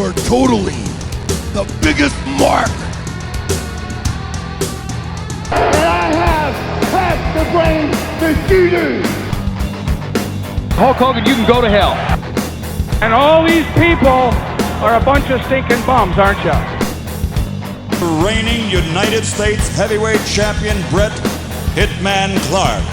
are totally the biggest mark. And I have half the brain that you do. Hulk Hogan, you can go to hell. And all these people are a bunch of stinking bums, aren't you? Reigning United States heavyweight champion Bret Hitman Clark.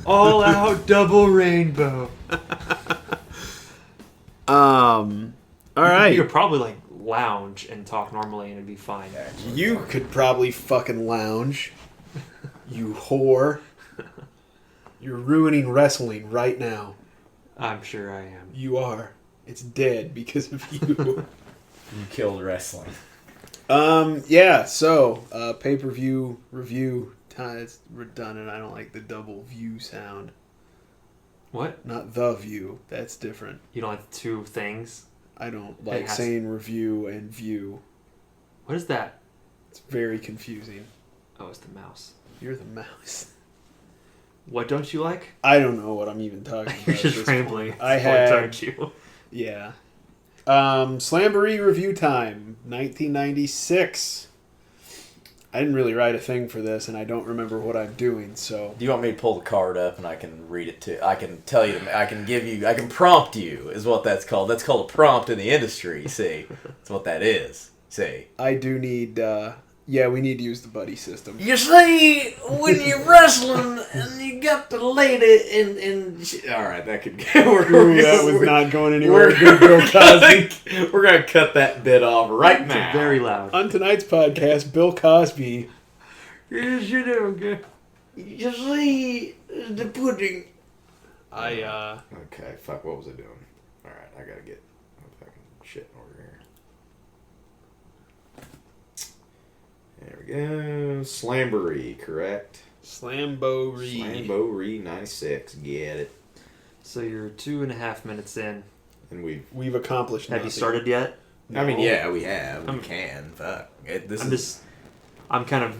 All out double rainbow. All right. You could probably like lounge and talk normally and it'd be fine. You could probably fucking lounge. You whore. You're ruining wrestling right now. I'm sure I am. You are. It's dead because of you. You killed wrestling. Yeah, so, pay-per-view review time. It's redundant. I don't like the double view sound. What? Not the view. That's different. You don't like two things? I don't like saying review and view. What is that? It's very confusing. Oh, it's the mouse. You're the mouse. What don't you like? I don't know what I'm even talking about. You're just rambling. Aren't you? Yeah. Slamboree review time, 1996. I didn't really write a thing for this, and I don't remember what I'm doing, so... Do you want me to pull the card up and I can read it to... I can tell you, I can prompt you, is what that's called. That's called a prompt in the industry, see? That's what that is, see? I do need, yeah, we need to use the buddy system. You see, when you're wrestling and you got the lady and alright, that could go. That was not going anywhere. Good Bill Cosby. We're going to cut that bit off right now. Very loud. On tonight's podcast, Bill Cosby. Yes, you do, okay. You see, the pudding. Okay, fuck, what was I doing? Alright, I gotta get my fucking shit in order here. There we go. Slamboree, correct? Slamboree 96. Get it. So you're 2.5 minutes in. And we've accomplished nothing. Have you started yet? No. I mean, yeah, we have. We can. Fuck. I'm kind of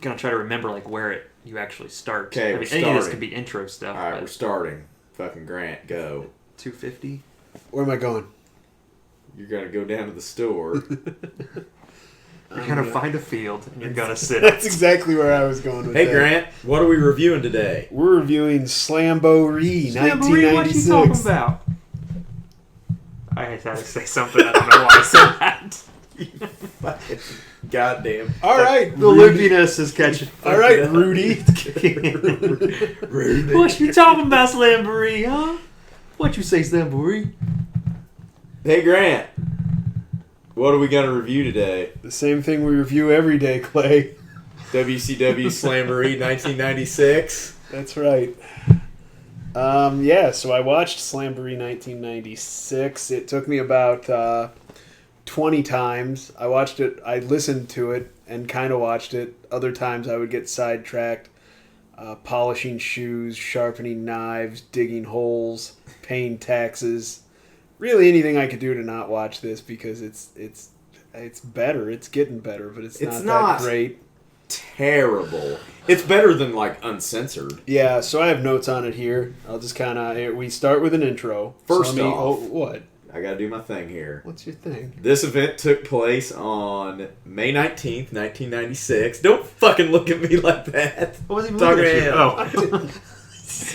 gonna try to remember like where you actually start. Okay, I mean, any of this could be intro stuff. Alright, we're starting. Fucking Grant, go. 250. Where am I going? You're gonna go down to the store. You're gonna find a field and you're gonna sit. That's exactly where I was going with Hey that. Grant, what are we reviewing today? We're reviewing Slamboree 1996. What are you talking about? I had to say something. I don't know why I said that. Goddamn. All right, the loopiness is catching. All right, Rudy. Rudy. What you talking about, Slamboree, huh? What you say, Slamboree? Hey Grant, what are we gonna review today? The same thing we review every day, Clay. WCW Slamboree 1996. That's right. Yeah, so I watched Slamboree 1996. It took me about 20 times. I watched it, I listened to it and kind of watched it. Other times I would get sidetracked, polishing shoes, sharpening knives, digging holes, paying taxes. Really anything I could do to not watch this because it's better. It's getting better, but it's not that great. Terrible. It's better than like uncensored. Yeah, so I have notes on it here. I'll just kind of we start with an intro. First off, what? I gotta do my thing here. What's your thing? This event took place on May 19th, 1996. Don't fucking look at me like that. What was he looking at you? Oh.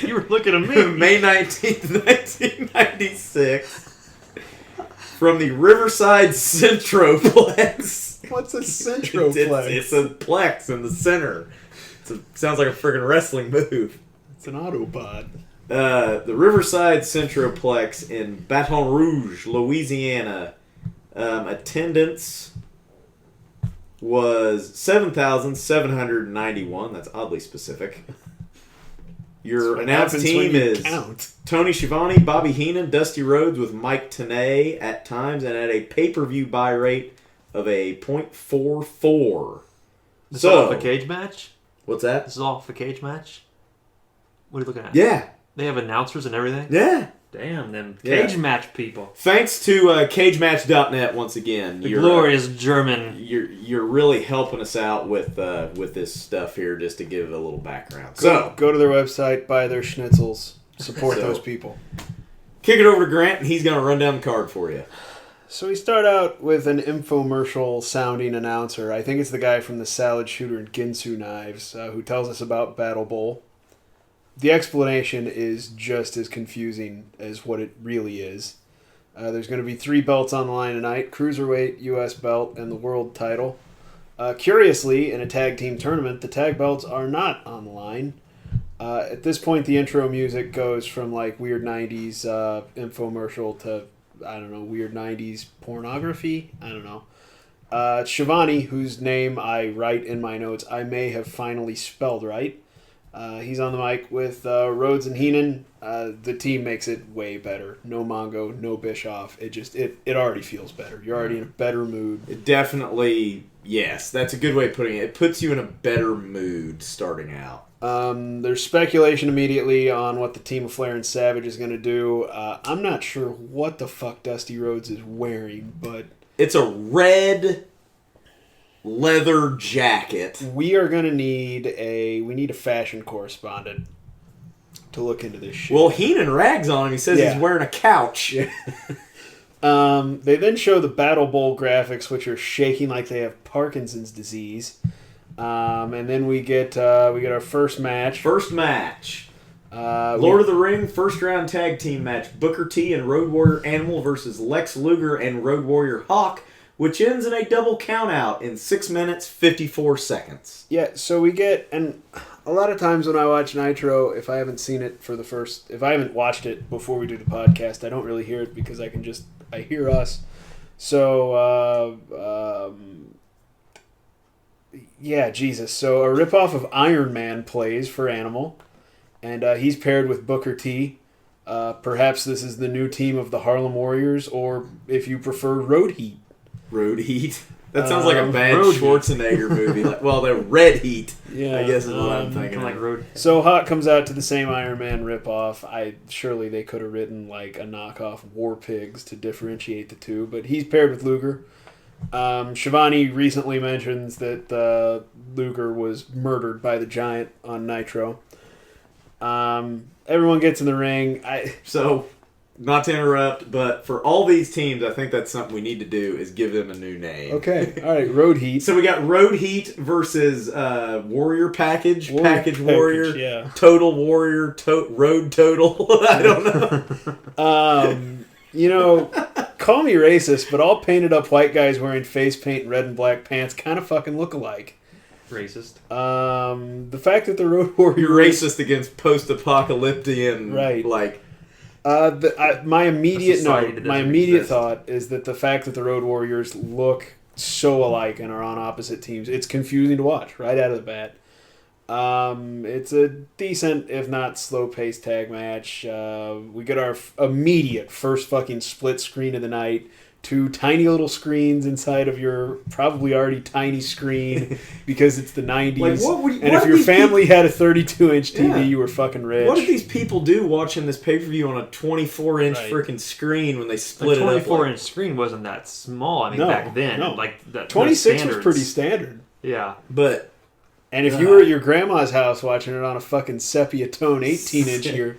You were looking at me. May 19th, 1996. From the Riverside Centroplex. What's a Centroplex? It's a plex in the center. Sounds like a friggin' wrestling move. It's an Autobot. The Riverside Centroplex in Baton Rouge, Louisiana. Attendance was 7,791. That's oddly specific. Your announced team is Tony Schiavone, Bobby Heenan, Dusty Rhodes with Mike Tenay at times, and at a pay-per-view buy rate of a .44. This is all off a cage match? What's that? This is all off a cage match? What are you looking at? Yeah. They have announcers and everything? Yeah. Damn, them cage match people. Thanks to CageMatch.net once again. The glorious German. You're really helping us out with this stuff here, just to give a little background. Go to their website, buy their schnitzels, support those people. Kick it over to Grant, and he's going to run down the card for you. So we start out with an infomercial-sounding announcer. I think it's the guy from the Salad Shooter and Ginsu Knives, who tells us about Battle Bowl. The explanation is just as confusing as what it really is. There's going to be 3 belts on the line tonight: Cruiserweight, U.S. belt, and the World title. Curiously, in a tag team tournament, the tag belts are not on the line. At this point, the intro music goes from like weird 90s infomercial to, I don't know, weird 90s pornography? I don't know. Shivani, whose name I write in my notes, I may have finally spelled right. He's on the mic with Rhodes and Heenan. The team makes it way better. No Mongo, no Bischoff. It already feels better. You're already in a better mood. It definitely, yes, that's a good way of putting it. It puts you in a better mood starting out. There's speculation immediately on what the team of Flair and Savage is going to do. I'm not sure what the fuck Dusty Rhodes is wearing, but it's a red leather jacket. We are going to need a fashion correspondent to look into this shit. Well, Heenan rags on him. He says he's wearing a couch. Yeah. They then show the Battle Bowl graphics, which are shaking like they have Parkinson's disease. And then we get our first match. Lord of the Ring first round tag team match: Booker T and Road Warrior Animal versus Lex Luger and Road Warrior Hawk, which ends in a double countout in 6 minutes 54 seconds. Yeah, so we get, and a lot of times when I watch Nitro, if I haven't watched it before we do the podcast, I don't really hear it because I hear us. So, yeah, Jesus. So a ripoff of Iron Man plays for Animal, and he's paired with Booker T. Perhaps this is the new team of the Harlem Warriors, or if you prefer, Road Heat. Road Heat? That sounds like a bad Schwarzenegger movie. Like, well, they're Red Heat, yeah, I guess is what I'm thinking. Like Road. So Hawk comes out to the same Iron Man ripoff. Surely they could have written like a knockoff War Pigs to differentiate the two, but he's paired with Luger. Shivani recently mentions that Luger was murdered by the Giant on Nitro. Everyone gets in the ring. So, not to interrupt, but for all these teams, I think that's something we need to do is give them a new name. Okay, all right, Road Heat. So we got Road Heat versus Warrior Package, Package Warrior, yeah. Total Warrior, Road Total. I don't know. Call me racist, but all painted up white guys wearing face paint and red and black pants kind of fucking look alike. Racist. The fact that the Road Warrior... You're racist against post-apocalyptic, right. Like... my immediate thought is that the fact that the Road Warriors look so alike and are on opposite teams, it's confusing to watch right out of the bat. It's a decent, if not slow-paced tag match. We get our immediate first fucking split screen of the night. 2 tiny little screens inside of your probably already tiny screen because it's the 90s. Like, if your family had a 32-inch TV, you were fucking rich. What did these people do watching this pay-per-view on a 24-inch freaking screen when they split it up? The 24-inch screen wasn't that small. I mean, back then. No. Like, 26 was pretty standard. Yeah. But... And if you were at your grandma's house watching it on a fucking sepia tone 18-incher,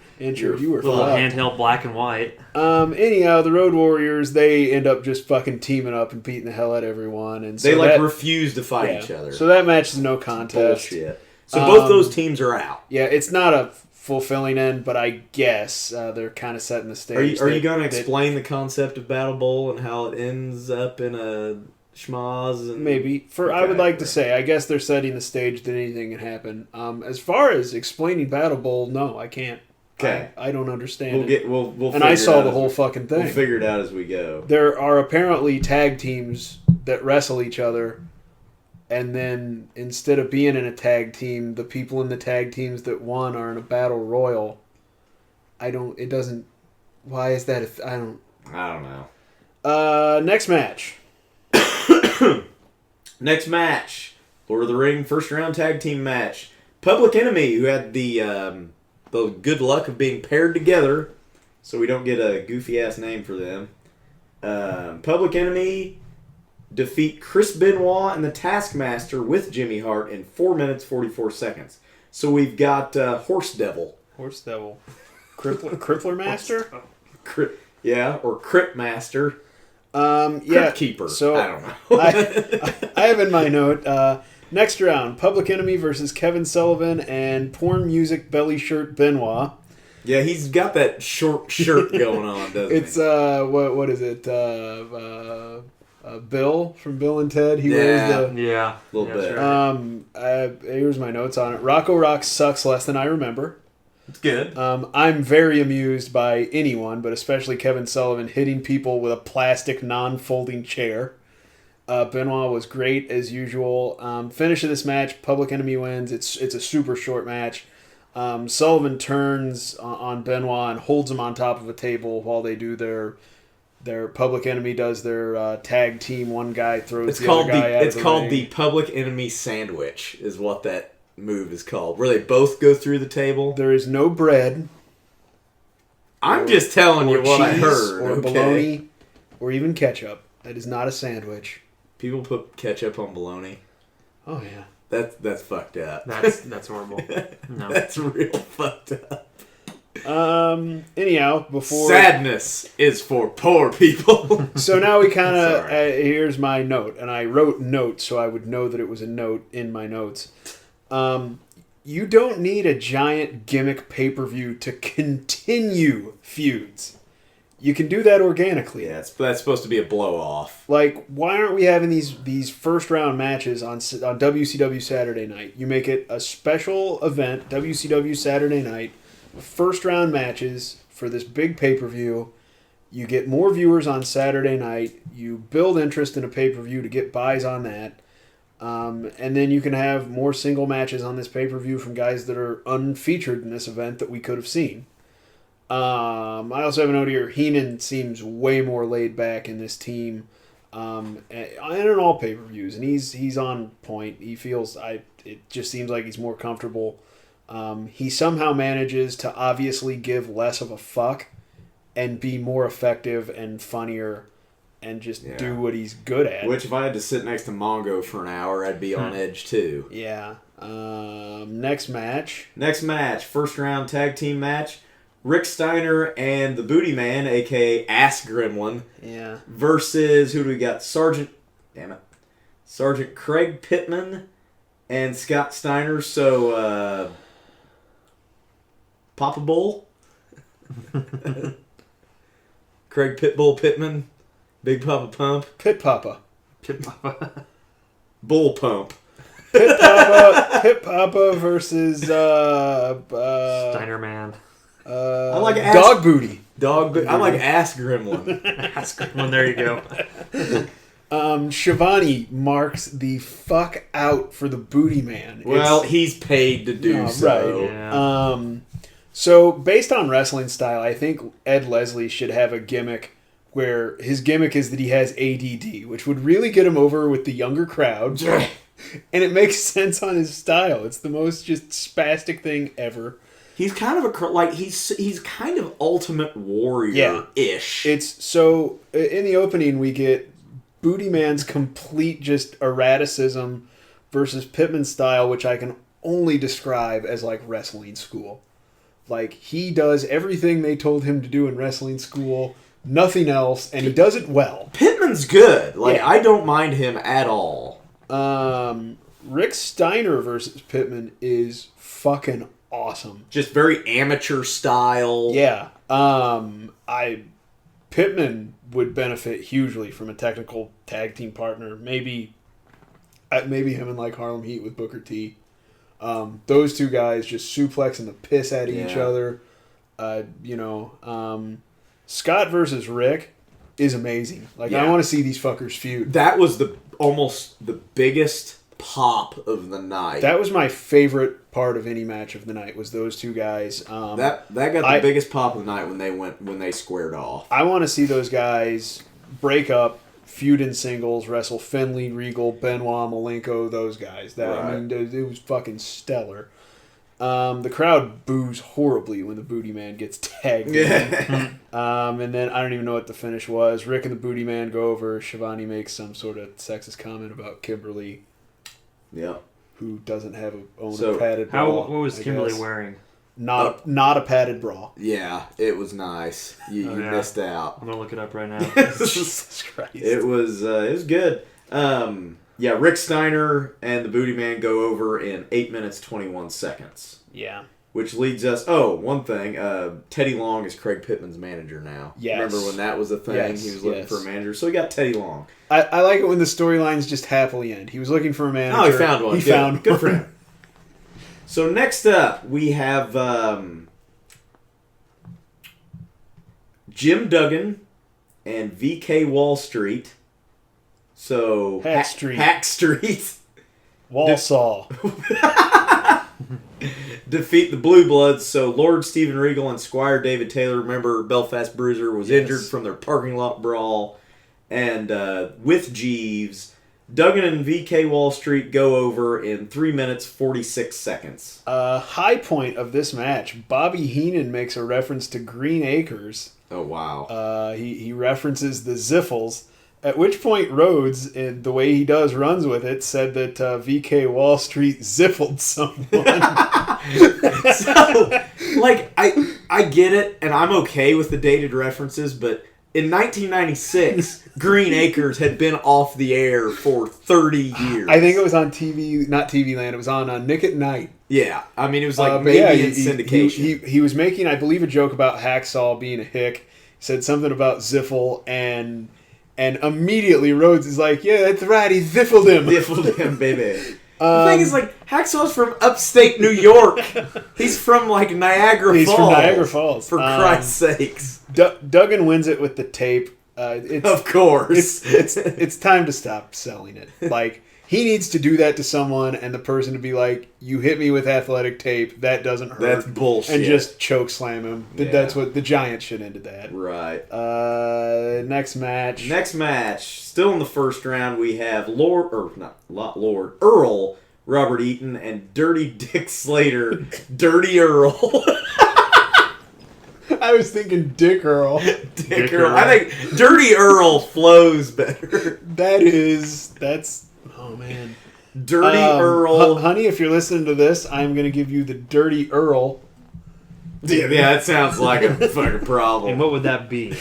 you were little handheld black and white. Anyhow, the Road Warriors, they end up just fucking teaming up and beating the hell out of everyone, and so they refuse to fight each other. So that match is no contest. Bullshit. So both those teams are out. Yeah, it's not a fulfilling end, but I guess they're kind of setting the stage. Are you going to explain the concept of Battle Bowl and how it ends up in a schmoz? Maybe. I would like to say, I guess they're setting the stage that anything can happen. As far as explaining Battle Bowl, no, I can't. Okay. I don't understand it. We'll and I saw the whole fucking thing. We'll figure it out as we go. There are apparently tag teams that wrestle each other, and then instead of being in a tag team, the people in the tag teams that won are in a battle royal. Why is that I don't know. Next match. Next match, Lord of the Ring first round tag team match. Public Enemy, who had the good luck of being paired together so we don't get a goofy-ass name for them. Public Enemy defeat Chris Benoit and the Taskmaster with Jimmy Hart in 4 minutes, 44 seconds. So we've got Horse Devil. Horse Devil. Crippler Master? Yeah, or Crip Master. Yeah. Crypt Keeper. So I don't know. I have in my note, next round, Public Enemy versus Kevin Sullivan and porn music belly shirt Benoit. Yeah, he's got that short shirt going on, doesn't he? It's, what is it? Bill from Bill and Ted. He wears the... Yeah. A little bit. Right. Here's my notes on it. Rocco Rock sucks less than I remember. It's good. I'm very amused by anyone, but especially Kevin Sullivan, hitting people with a plastic non-folding chair. Benoit was great as usual. Finish of this match, Public Enemy wins. It's a super short match. Sullivan turns on Benoit and holds him on top of a table while they do their Public Enemy does their tag team. One guy throws the other guy out of the ring. It's called the Public Enemy Sandwich, is what that move is called, where they both go through the table. There is no bread. I'm just telling you what I heard. Or bologna, or even ketchup. That is not a sandwich. People put ketchup on bologna. Oh yeah. That's fucked up. That's horrible. No. That's real fucked up. Anyhow, before sadness is for poor people. So now we kind of here's my note, and I wrote notes so I would know that it was a note in my notes. You don't need a giant gimmick pay-per-view to continue feuds. You can do that organically. Yeah, that's supposed to be a blow-off. Like, why aren't we having these first-round matches on WCW Saturday Night? You make it a special event, WCW Saturday Night, first-round matches for this big pay-per-view. You get more viewers on Saturday night. You build interest in a pay-per-view to get buys on that. And then you can have more single matches on this pay-per-view from guys that are unfeatured in this event that we could have seen. I also have a note here. Heenan seems way more laid back in this team, and in all pay-per-views, and he's on point. He feels it just seems like he's more comfortable. He somehow manages to obviously give less of a fuck and be more effective and funnier and just do what he's good at. Which, if I had to sit next to Mongo for an hour, I'd be on edge too. Yeah. Next match. First round tag team match. Rick Steiner and the Booty Man, a.k.a. Ass Gremlin, versus, who do we got? Sergeant Craig Pittman and Scott Steiner. So, Papa Bull? Craig Pitbull Pittman, Big Papa Pump. Pit Papa. Bull Pump. Pit Papa versus Steiner Man. I like Dog Booty. I like Ass Gremlin. Ass Gremlin. There you go. Shivani marks the fuck out for the Booty Man. Well, he's paid to do so. Right. Yeah. So, based on wrestling style, I think Ed Leslie should have a gimmick where his gimmick is that he has ADD, which would really get him over with the younger crowd. And it makes sense on his style. It's the most just spastic thing ever. He's kind of he's kind of Ultimate Warrior-ish. It's so in the opening we get Booty Man's complete just erraticism versus Pittman's style, which I can only describe as like wrestling school. Like, he does everything they told him to do in wrestling school, nothing else, and he does it well. Pittman's good. I don't mind him at all. Rick Steiner versus Pittman is fucking awesome. Just very amateur style. Yeah. Pittman would benefit hugely from a technical tag team partner. Maybe him and like Harlem Heat with Booker T. Those two guys just suplexing the piss out of each other. Scott versus Rick is amazing. I want to see these fuckers feud. That was almost the biggest pop of the night. That was my favorite part of any match of the night, was those two guys. That got the biggest pop of the night when they squared off. I want to see those guys break up, feud in singles, wrestle Finley, Regal, Benoit, Malenko, those guys. I mean, it was fucking stellar. The crowd boos horribly when the Booty Man gets tagged in. And then I don't even know what the finish was. Rick and the Booty Man go over. Shivani makes some sort of sexist comment about Kimberly. Yeah. Who doesn't have a padded bra. What was Kimberly wearing? Not a padded bra. Yeah, it was nice. You missed out. I'm gonna look it up right now. Jesus Christ. It was good. Rick Steiner and the Booty Man go over in 8 minutes 21 seconds. Yeah. Which leads us. Oh, one thing. Teddy Long is Craig Pittman's manager now. Yes. Remember when that was a thing? Yes, He was looking for a manager, so he got Teddy Long. I like it when the storylines just happily end. He was looking for a manager. Oh, he found one. He found Good one. for him. So next up, we have Jim Duggan and VK Wall Street. So Hack Street. Hack Street. Walsall. Defeat the Blue Bloods. So Lord Steven Regal and Squire David Taylor, remember Belfast Bruiser, was injured from their parking lot brawl. And with Jeeves, Duggan and VK Wall Street go over in 3 minutes 46 seconds. High point of this match, Bobby Heenan makes a reference to Green Acres. Oh, wow. He references the Ziffles. At which point Rhodes, in the way he does, runs with it, said that VK Wall Street ziffled someone. So, like, I get it, and I'm okay with the dated references, but in 1996, Green Acres had been off the air for 30 years. I think it was on TV, not TV Land, it was on Nick at Night. Yeah, I mean, it was like maybe in syndication. He was making, I believe, a joke about Hacksaw being a hick. He said something about Ziffle, and immediately Rhodes is like, yeah, that's right, he ziffled him. Ziffled him, baby. The thing is, like, Hacksaw's from upstate New York. He's from, like, Niagara Falls. He's from Niagara Falls. For Christ's sakes. Duggan wins it with the tape. Of course. It's time to stop selling it. Like, he needs to do that to someone and the person to be like, you hit me with athletic tape, that doesn't hurt. That's bullshit. And just choke slam him. Yeah. That's what the Giants should into that. Right. Next match. Still in the first round, we have Earl, Robert Eaton, and Dirty Dick Slater, Dirty Earl. I was thinking Dick Earl. Dick Earl. I think Dirty Earl flows better. That's oh man. Dirty Earl. Honey, if you're listening to this, I'm going to give you the Dirty Earl. Yeah, that sounds like a fucking problem. And what would that be?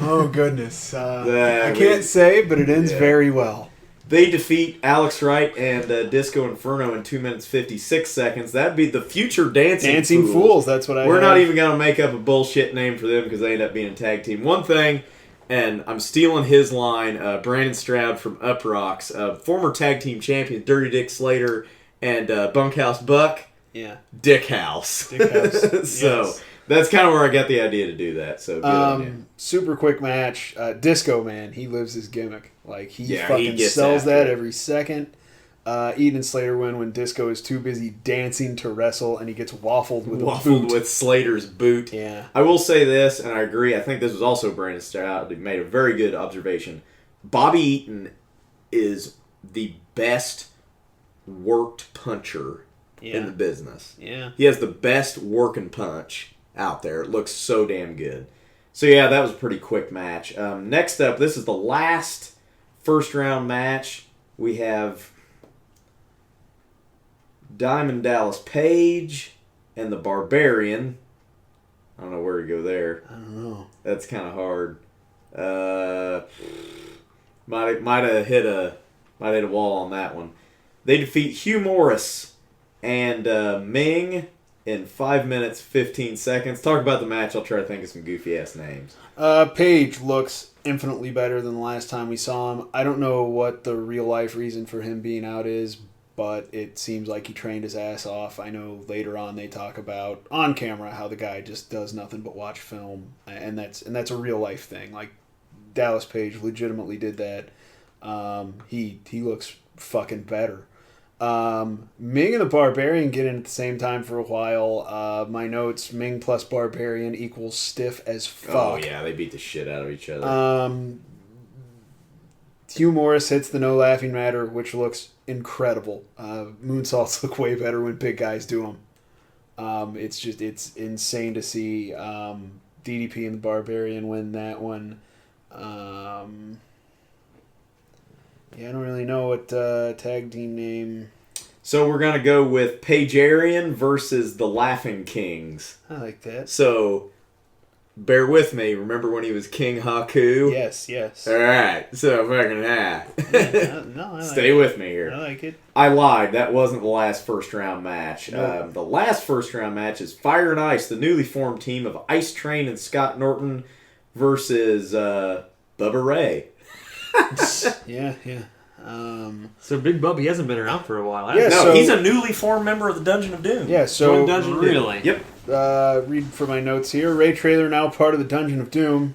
Oh, goodness. I can't say, but it ends very well. They defeat Alex Wright and Disco Inferno in 2 minutes 56 seconds. That'd be the future Dancing Fools. That's what We're not even going to make up a bullshit name for them because they end up being a tag team. One thing, and I'm stealing his line, Brandon Stroud from Up Rocks, former tag team champions Dirty Dick Slater and Bunkhouse Buck. Yeah. Dick House. So yes. That's kind of where I got the idea to do that. So good on him. Super quick match. Disco Man, he lives his gimmick. Like he fucking gets sells that every second. Eaton and Slater win when Disco is too busy dancing to wrestle, and he gets waffled with a boot. With Slater's boot. Yeah. I will say this, and I agree. I think this was also Brandon Stroud. He made a very good observation. Bobby Eaton is the best worked puncher in the business. Yeah. He has the best working punch out there. It looks so damn good. So yeah, that was a pretty quick match. Next up, this is the last first round match. We have Diamond Dallas Page and the Barbarian. I don't know where to go there. I don't know. That's kind of hard. Might have hit a wall on that one. They defeat Hugh Morris and Ming in 5 minutes 15 seconds. Talk about the match. I'll try to think of some goofy ass names. Page looks infinitely better than the last time we saw him. I don't know what the real life reason for him being out is, but it seems like he trained his ass off. I know later on they talk about on camera how the guy just does nothing but watch film, and that's a real life thing. Like Dallas Page legitimately did that. He looks fucking better. Ming and the Barbarian get in at the same time for a while. My notes: Ming plus Barbarian equals stiff as fuck. Oh yeah, they beat the shit out of each other. Hugh Morris hits the No Laughing Matter, which looks incredible. Moonsaults look way better when big guys do them. It's insane to see DDP and the Barbarian win that one. I don't really know what tag team name. So we're going to go with Pagerian versus the Laughing Kings. I like that. So, bear with me. Remember when he was King Haku? Yes. All right. So, fucking Stay with me here. I like it. I lied. That wasn't the last first-round match. No. The last first-round match is Fire and Ice, the newly formed team of Ice Train and Scott Norton versus Bubba Ray. Yeah. So Big Bub, he hasn't been around for a while. Yeah, No, he's a newly formed member of the Dungeon of Doom. Yeah, so Dungeon of Doom. Really? Yep. Read from my notes here. Ray Traylor now part of the Dungeon of Doom.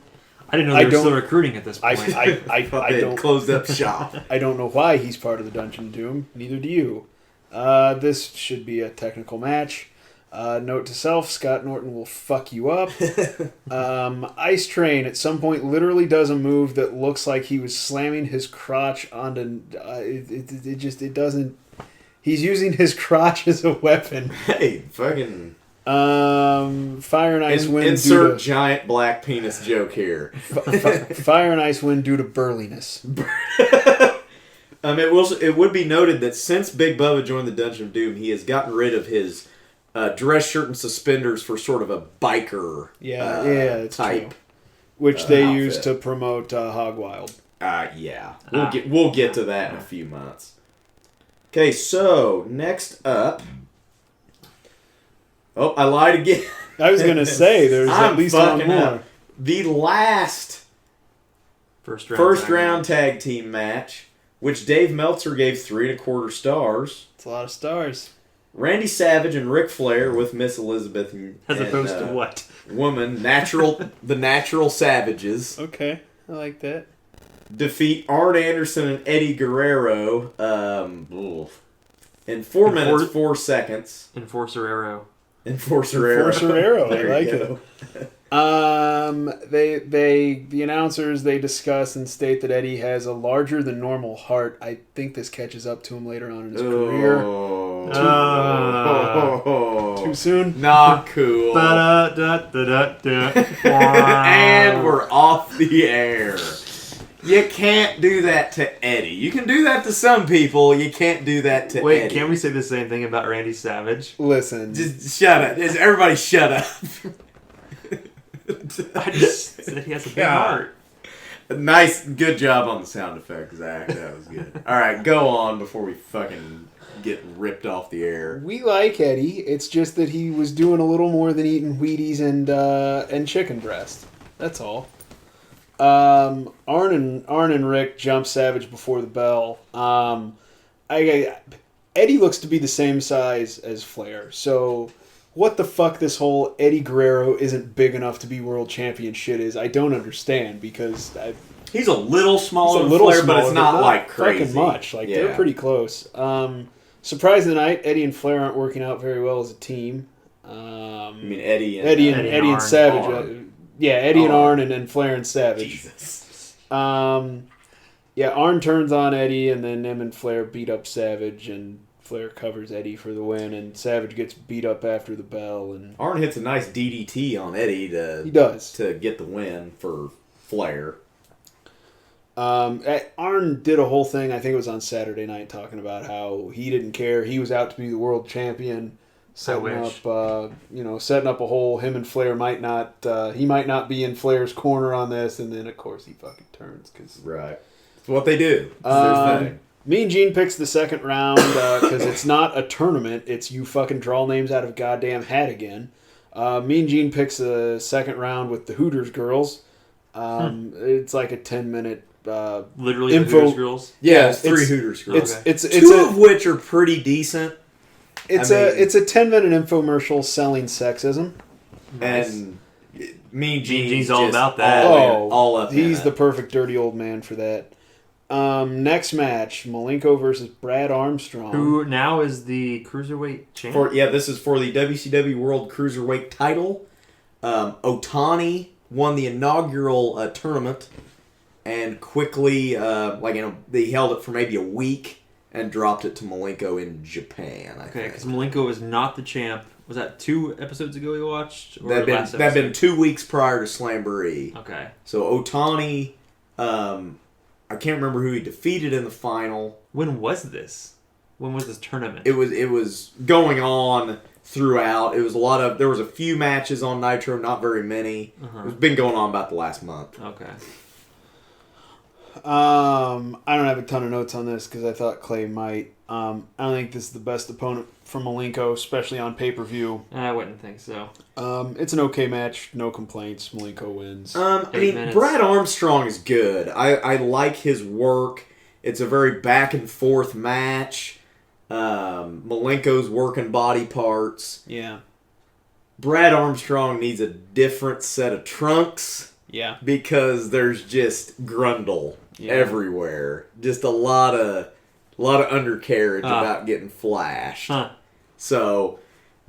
I didn't know they were still recruiting at this point. I don't closed up shop. I don't know why he's part of the Dungeon of Doom. Neither do you. This should be a technical match. Note to self, Scott Norton will fuck you up. Ice Train at some point literally does a move that looks like he was slamming his crotch onto... it doesn't... He's using his crotch as a weapon. Hey, fucking... Fire and Ice win insert due to... giant black penis joke here. Fire and Ice win due to burliness. It would be noted that since Big Bubba joined the Dungeon of Doom, he has gotten rid of his dress shirt and suspenders for sort of a biker type, true. Which they outfit. use to promote Hog Wild. Yeah, we'll get to that in a few months. Okay, so next up. Oh, I lied again. I was gonna say there's at least one more. Up. The last first round tag team match, which Dave Meltzer gave 3 1/4 stars. It's a lot of stars. Randy Savage and Ric Flair with Miss Elizabeth as opposed to what? Woman, the Natural Savages. Okay, I like that. Defeat Arn Anderson and Eddie Guerrero in 4 minutes, 4 seconds. Enforcer Arrow. Enforcer Arrow. I like it. The announcers, they discuss and state that Eddie has a larger than normal heart. I think this catches up to him later on in his career. Too soon? Not cool. And we're off the air. You can't do that to Eddie. You can do that to some people. You can't do that to Eddie. Wait, can't we say the same thing about Randy Savage? Listen. Just shut up. Everybody shut up. I just said he has a big heart. Nice. Good job on the sound effect, Zach. That was good. All right, go on before we fucking get ripped off the air. We like Eddie. It's just that he was doing a little more than eating Wheaties and chicken breast. That's all. Arn and Rick jump Savage before the bell. Eddie looks to be the same size as Flair, so what the fuck this whole Eddie Guerrero isn't big enough to be world champion shit is, I don't understand, because he's a little smaller than Flair, but it's not like crazy. Fucking much. They're pretty close. Surprise of the night, Eddie and Flair aren't working out very well as a team. I mean Eddie and Savage. Eddie and Arn and Flair and Savage. Jesus. Arn turns on Eddie, and then him and Flair beat up Savage, and Flair covers Eddie for the win, and Savage gets beat up after the bell. And Arn hits a nice DDT on Eddie he does to get the win for Flair. Arn did a whole thing, I think it was on Saturday night, talking about how he didn't care. He was out to be the world champion. Setting up a whole, him and Flair might not, he might not be in Flair's corner on this, and then of course he fucking turns. Right. It's what they do. It's their thing. Mean Gene picks the second round, because it's not a tournament, it's you fucking draw names out of a goddamn hat again. Mean Gene picks the second round with the Hooters girls. It's like a 10-minute literally info. Hooters girls? Yeah, it's 3 Hooters girls. It's two of which are pretty decent. It's a 10-minute infomercial selling sexism. Nice. And Mean Gene's all about that. All up. He's the perfect dirty old man for that. Next match, Malenko versus Brad Armstrong, who now is the Cruiserweight champion. This is for the WCW World Cruiserweight title. Otani won the inaugural tournament, and quickly, they held it for maybe a week, and dropped it to Malenko in Japan. Okay, because Malenko was not the champ. Was that 2 episodes ago we watched? Or That'd been 2 weeks prior to Slamboree. Okay. So Otani, I can't remember who he defeated in the final. When was this? When was this tournament? It was going on throughout. It was there was a few matches on Nitro, not very many. It's been going on about the last month. Okay. I don't have a ton of notes on this because I thought Clay might. I don't think this is the best opponent for Malenko, especially on pay-per-view. I wouldn't think so. It's an okay match, no complaints. Malenko wins. I mean, Brad Armstrong is good. I like his work. It's a very back and forth match. Malenko's working body parts. Yeah. Brad Armstrong needs a different set of trunks. Yeah. Because there's just grundle everywhere. Just a lot of undercarriage about getting flashed. So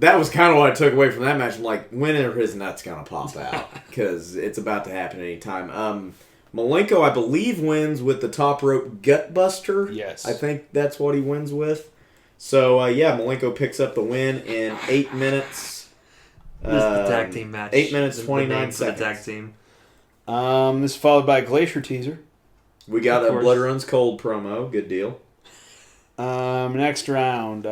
that was kind of what I took away from that match. I'm like, when are his nuts going to pop out? Because it's about to happen anytime. Malenko, I believe, wins with the top rope gutbuster. Yes. I think that's what he wins with. So, Malenko picks up the win in 8 minutes. This is the tag team match. 8 minutes, 29 seconds. The tag team. This is followed by a Glacier teaser. We got a Blood Runs Cold promo. Good deal. Next round,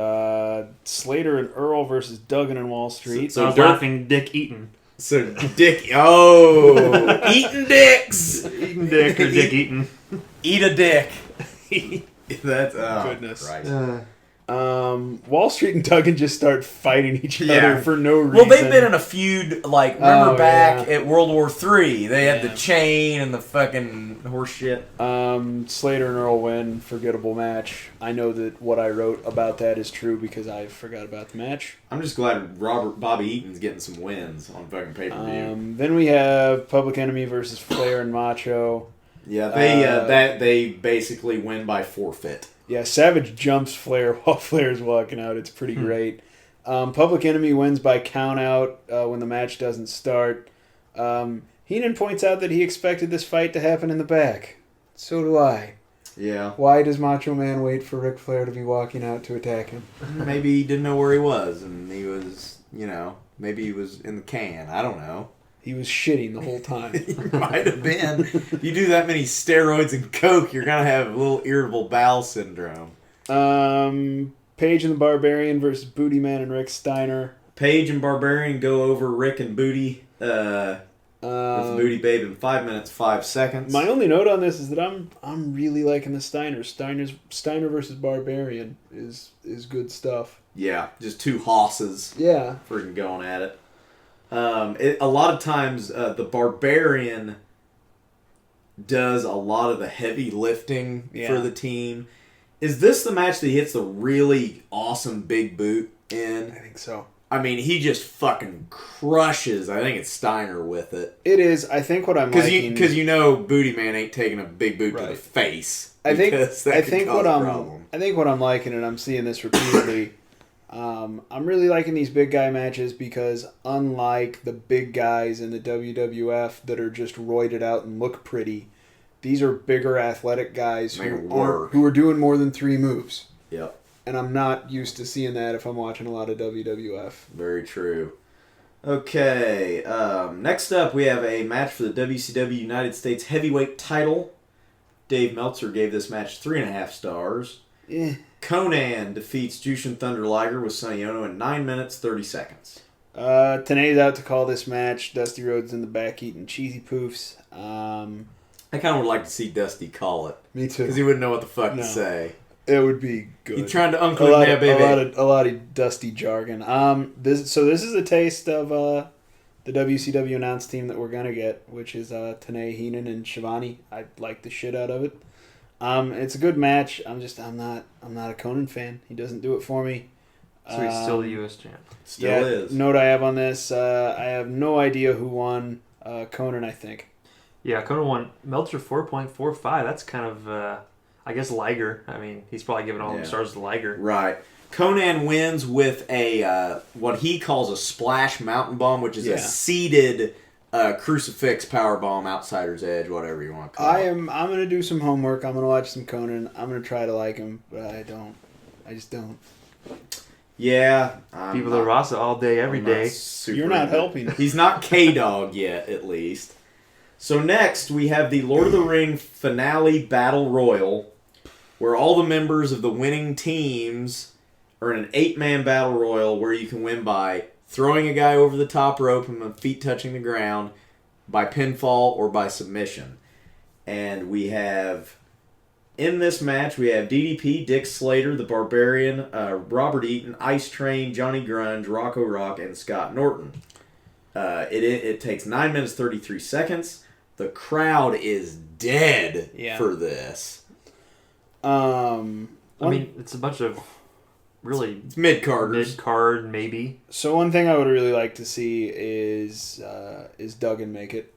Slater and Earl versus Duggan and Wall Street. So I was laughing Dick Eaton. So Dick, eating dicks. Eating dick or Dick Eaton. Eat a dick. That's goodness. Right. Wall Street and Duggan just start fighting each other for no reason. Well, they've been in a feud, remember back at World War III. They had the chain and the fucking horse shit. Slater and Earl win. Forgettable match. I know that what I wrote about that is true because I forgot about the match. I'm just glad Bobby Eaton's getting some wins on fucking pay-per-view. Then we have Public Enemy versus Flair and Macho. Yeah, they basically win by forfeit. Yeah, Savage jumps Flair while Flair's walking out. It's pretty great. Public Enemy wins by count out when the match doesn't start. Heenan points out that he expected this fight to happen in the back. So do I. Yeah. Why does Macho Man wait for Ric Flair to be walking out to attack him? Maybe he didn't know where he was, and he was, maybe he was in the can. I don't know. He was shitting the whole time. He might have been. If you do that many steroids and coke, you're going to have a little irritable bowel syndrome. Paige and the Barbarian versus Booty Man and Rick Steiner. Paige and Barbarian go over Rick and Booty with Booty Babe in 5 minutes, 5 seconds. My only note on this is that I'm really liking the Steiners. Steiner versus Barbarian is good stuff. Yeah, just two hosses. Yeah. Freaking going at it. A lot of times, the Barbarian does a lot of the heavy lifting for the team. Is this the match that he hits the really awesome big boot in? I think so. I mean, he just fucking crushes. I think it's Steiner with it. It is. I think what I'm liking... Because Booty Man ain't taking a big boot to the face. I think what I'm liking, and I'm seeing this repeatedly... I'm really liking these big guy matches because unlike the big guys in the WWF that are just roided out and look pretty, these are bigger athletic guys who are doing more than 3 moves. Yep. And I'm not used to seeing that if I'm watching a lot of WWF. Very true. Okay, next up we have a match for the WCW United States Heavyweight title. Dave Meltzer gave this match 3.5 stars. Conan defeats Jushin Thunder Liger with Sonny Ono in 9 minutes, 30 seconds. Tenay's out to call this match. Dusty Rhodes in the back eating cheesy poofs. I kind of would like to see Dusty call it. Me too. Because he wouldn't know what the fuck to say. It would be good. He's trying to unclick that baby. A lot of Dusty jargon. This is a taste of the WCW announce team that we're gonna get, which is Tenay, Heenan, and Shivani. I like the shit out of it. It's a good match. I'm not a Conan fan. He doesn't do it for me. So he's still the U.S. champ. Still is. Note I have on this. I have no idea who won. Conan, I think. Yeah, Conan won. Meltzer 4.45. That's kind of, I guess, Liger. I mean, he's probably giving all the stars to Liger. Right. Conan wins with a what he calls a splash mountain bomb, which is a seated crucifix, powerbomb, outsider's edge, whatever you want to call it. I'm gonna do some homework. I'm gonna watch some Conan. I'm gonna try to like him, but I just don't. Yeah. People are Rasa all day, every day. You're not helping. He's not K-Dog yet, at least. So next, we have the Lord of the Ring finale battle royal, where all the members of the winning teams are in an 8-man battle royal where you can win by throwing a guy over the top rope and with feet touching the ground, by pinfall, or by submission. And we have, in this match, we have DDP, Dick Slater, The Barbarian, Robert Eaton, Ice Train, Johnny Grunge, Rocco Rock, and Scott Norton. It takes 9 minutes 33 seconds. The crowd is dead for this. I mean, it's a bunch of really mid-carders. Mid-card, maybe. So one thing I would really like to see is Duggan make it.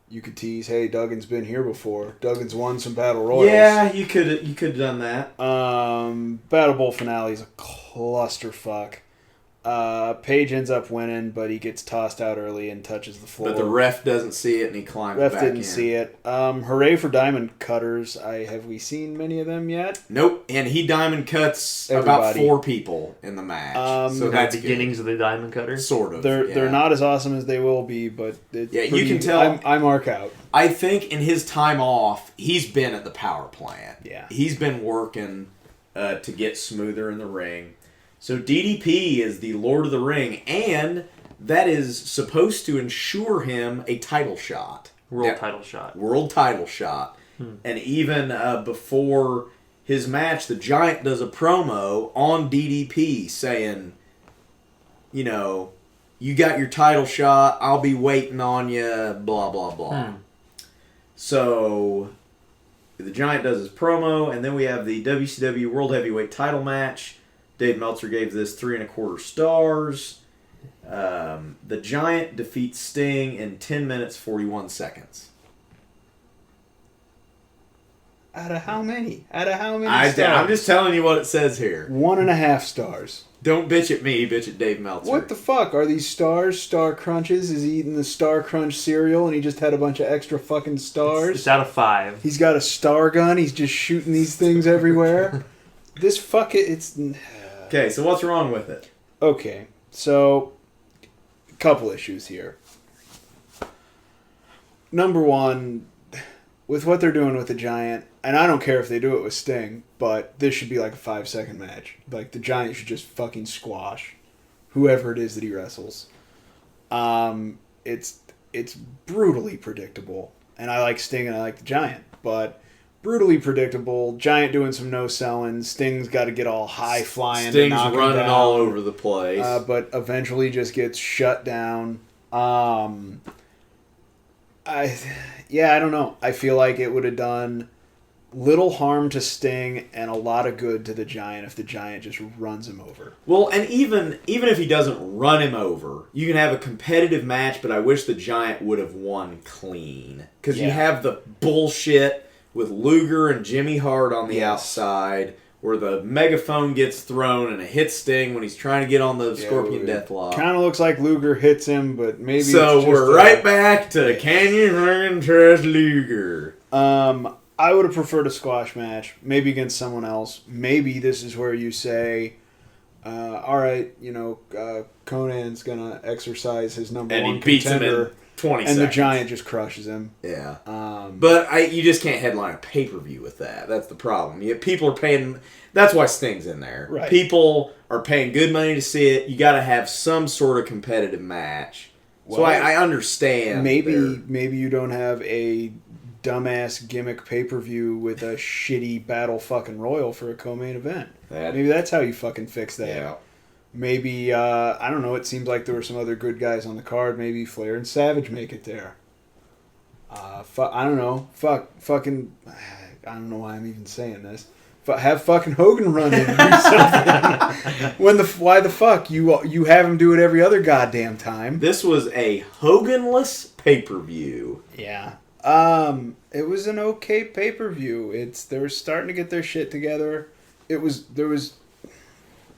You could tease, hey, Duggan's been here before. Duggan's won some battle royals. Yeah, you could have done that. Battle Bowl finale is a clusterfuck. Page ends up winning, but he gets tossed out early and touches the floor. But the ref doesn't see it, and he climbs back in. Ref didn't see it. Hooray for diamond cutters. Have we seen many of them yet? Nope. And he diamond cuts about 4 people in the match. So that's the beginnings of the diamond cutter. Sort of. They're not as awesome as they will be, but it's you can tell. I mark out. I think in his time off, he's been at the power plant. Yeah. He's been working to get smoother in the ring. So DDP is the Lord of the Ring, and that is supposed to ensure him a title shot. World title shot. World title shot. And even before his match, the Giant does a promo on DDP saying, you know, you got your title shot, I'll be waiting on you, blah, blah, blah. So the Giant does his promo, and then we have the WCW World Heavyweight title match. Dave Meltzer gave this 3.25 stars. The Giant defeats Sting in 10 minutes, 41 seconds. Out of how many? Stars? I'm just telling you what it says here. 1.5 stars. Don't bitch at me, bitch at Dave Meltzer. What the fuck? Are these stars? Star Crunches? Is he eating the Star Crunch cereal and he just had a bunch of extra fucking stars? It's out of 5. He's got a star gun. He's just shooting these things everywhere. It's... Okay, so what's wrong with it? Okay, so a couple issues here. Number one, with what they're doing with the Giant, and I don't care if they do it with Sting, but this should be like a 5-second match. Like, the Giant should just fucking squash whoever it is that he wrestles. It's brutally predictable, and I like Sting and I like the Giant, but... brutally predictable. Giant doing some no-selling. Sting's got to get all high-flying. Sting's running all over the place. But eventually just gets shut down. I don't know. I feel like it would have done little harm to Sting and a lot of good to the Giant if the Giant just runs him over. Well, and even if he doesn't run him over, you can have a competitive match, but I wish the Giant would have won clean. Because you have the bullshit with Luger and Jimmy Hart on the outside, where the megaphone gets thrown and it hits Sting when he's trying to get on the Scorpion Deathlock. Kind of looks like Luger hits him, but maybe so we're right back to can you fucking trust Luger? I would have preferred a squash match, maybe against someone else. Maybe this is where you say, all right, Conan's gonna exercise his number one and he beats contender. him in 20 and seconds. the Giant just crushes him. Yeah. But you just can't headline a pay-per-view with that. That's the problem. People are paying... That's why Sting's in there. Right. People are paying good money to see it. You got to have some sort of competitive match. Well, so I understand. Maybe you don't have a dumbass gimmick pay-per-view with a shitty battle fucking royal for a co-main event. Maybe that's how you fucking fix that. Yeah. Maybe, I don't know, it seems like there were some other good guys on the card. Maybe Flair and Savage make it there. I don't know. Fucking, I don't know why I'm even saying this. Have fucking Hogan run in and do something. Why the fuck? You have him do it every other goddamn time. This was a Hogan-less pay-per-view. Yeah. It was an okay pay-per-view. They were starting to get their shit together.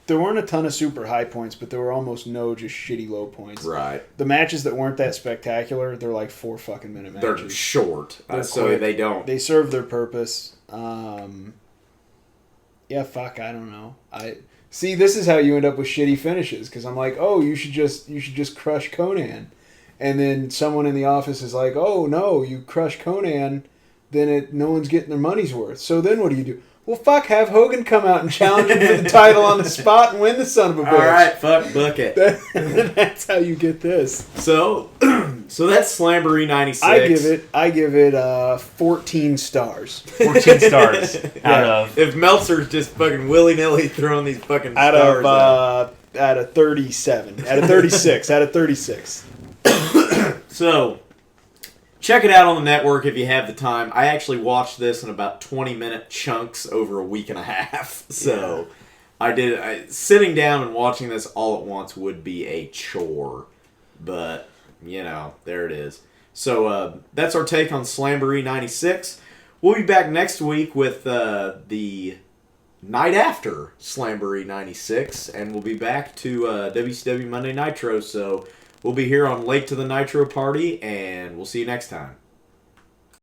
there weren't a ton of super high points, but there were almost no just shitty low points. Right. The matches that weren't that spectacular, they're like 4 fucking minute matches. They're short, so quick. they don't. They serve their purpose. Yeah, fuck, I don't know. See, this is how you end up with shitty finishes, because I'm like, oh, you should just crush Conan. And then someone in the office is like, oh, no, you crush Conan, then no one's getting their money's worth. So then what do? Well, fuck, have Hogan come out and challenge him for the title on the spot and win the son of a bitch. All right, fuck, book it. That's how you get this. So that's Slamboree 96. I give it 14 stars. 14 stars out of. If Meltzer's just fucking willy-nilly throwing these fucking Out stars of 37. Out of 36. Out of 36. So, check it out on the network if you have the time. I actually watched this in about 20-minute chunks over a week and a half. So, sitting down and watching this all at once would be a chore. But, there it is. So, that's our take on Slamboree 96. We'll be back next week with the night after Slamboree 96. And we'll be back to WCW Monday Nitro. So, we'll be here on Late to the Nitro Party, and we'll see you next time.